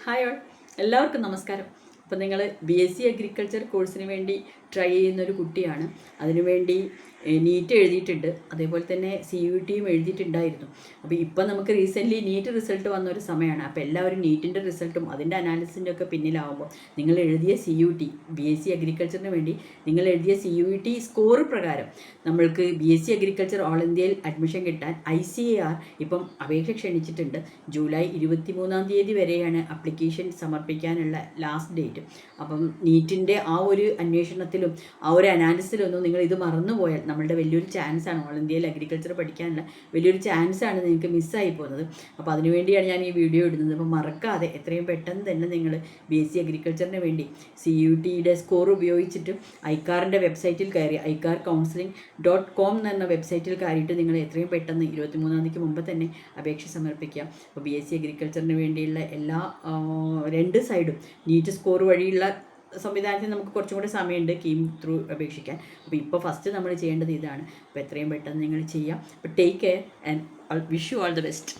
Hi all, എല്ലാവർക്കും നമസ്കാരം. അപ്പോൾ നിങ്ങൾ BSc അഗ്രികൾച്ചർ കോഴ്സിന് വേണ്ടി ട്രൈ ചെയ്യുന്നൊരു കുട്ടിയാണ്. അതിനുവേണ്ടി നീറ്റ് എഴുതിയിട്ടുണ്ട്, അതേപോലെ തന്നെ CUTയും എഴുതിയിട്ടുണ്ടായിരുന്നു. അപ്പോൾ ഇപ്പം നമുക്ക് റീസെൻ്റ്ലി നീറ്റ് റിസൾട്ട് വന്ന ഒരു സമയമാണ്. അപ്പോൾ എല്ലാവരും നീറ്റിൻ്റെ റിസൾട്ടും അതിൻ്റെ അനാലിസിൻ്റെ ഒക്കെ പിന്നിലാവുമ്പോൾ നിങ്ങൾ എഴുതിയ CUT BSc അഗ്രികൾച്ചറിന് വേണ്ടി നിങ്ങൾ എഴുതിയ CUT സ്കോർ പ്രകാരം നമ്മൾക്ക് BSc അഗ്രികൾച്ചർ ഓൾ ഇന്ത്യയിൽ അഡ്മിഷൻ കിട്ടാൻ ICAR ഇപ്പം അപേക്ഷ ക്ഷണിച്ചിട്ടുണ്ട്. ജൂലൈ 23-ാം തീയതി വരെയാണ് അപ്ലിക്കേഷൻ സമർപ്പിക്കാനുള്ള ലാസ്റ്റ് ഡേറ്റ്. അപ്പം നീറ്റിൻ്റെ ആ ഒരു അന്വേഷണത്തിലും ആ ഒരു അനാലിസിലൊന്നും നിങ്ങൾ ഇത് മറന്നുപോയാൽ നമ്മളുടെ വലിയൊരു ചാൻസാണ്, ഓൾ ഇന്ത്യയിൽ അഗ്രികൾച്ചർ പഠിക്കാനുള്ള വലിയൊരു ചാൻസാണ് നിങ്ങൾക്ക് മിസ്സായി പോകുന്നത്. അപ്പോൾ അതിനുവേണ്ടിയാണ് ഞാൻ ഈ വീഡിയോ ഇടുന്നത്. അപ്പോൾ മറക്കാതെ എത്രയും പെട്ടെന്ന് തന്നെ നിങ്ങൾ BSc അഗ്രികൾച്ചറിന് വേണ്ടി CUTയുടെ സ്കോർ ഉപയോഗിച്ചിട്ട് ഐക്കാറിൻ്റെ വെബ്സൈറ്റിൽ കയറി icarcounseling.com എന്ന വെബ്സൈറ്റിൽ കയറിയിട്ട് നിങ്ങൾ എത്രയും പെട്ടെന്ന് 23-ാം തീയതിക്ക് മുമ്പ് തന്നെ അപേക്ഷ സമർപ്പിക്കുക. അപ്പോൾ BSc അഗ്രികൾച്ചറിന് വേണ്ടിയുള്ള എല്ലാ രണ്ട് സൈഡും നീറ്റ് സ്കോർ വഴിയുള്ള സംവിധാനത്തിൽ നമുക്ക് കുറച്ചും കൂടി സമയമുണ്ട് കീം ത്രൂ അപേക്ഷിക്കാൻ. അപ്പോൾ ഇപ്പോൾ ഫസ്റ്റ് നമ്മൾ ചെയ്യേണ്ടത് ഇതാണ്. അപ്പോൾ എത്രയും പെട്ടെന്ന് നിങ്ങൾ ചെയ്യാം. അപ്പോൾ take care and wish you all the best.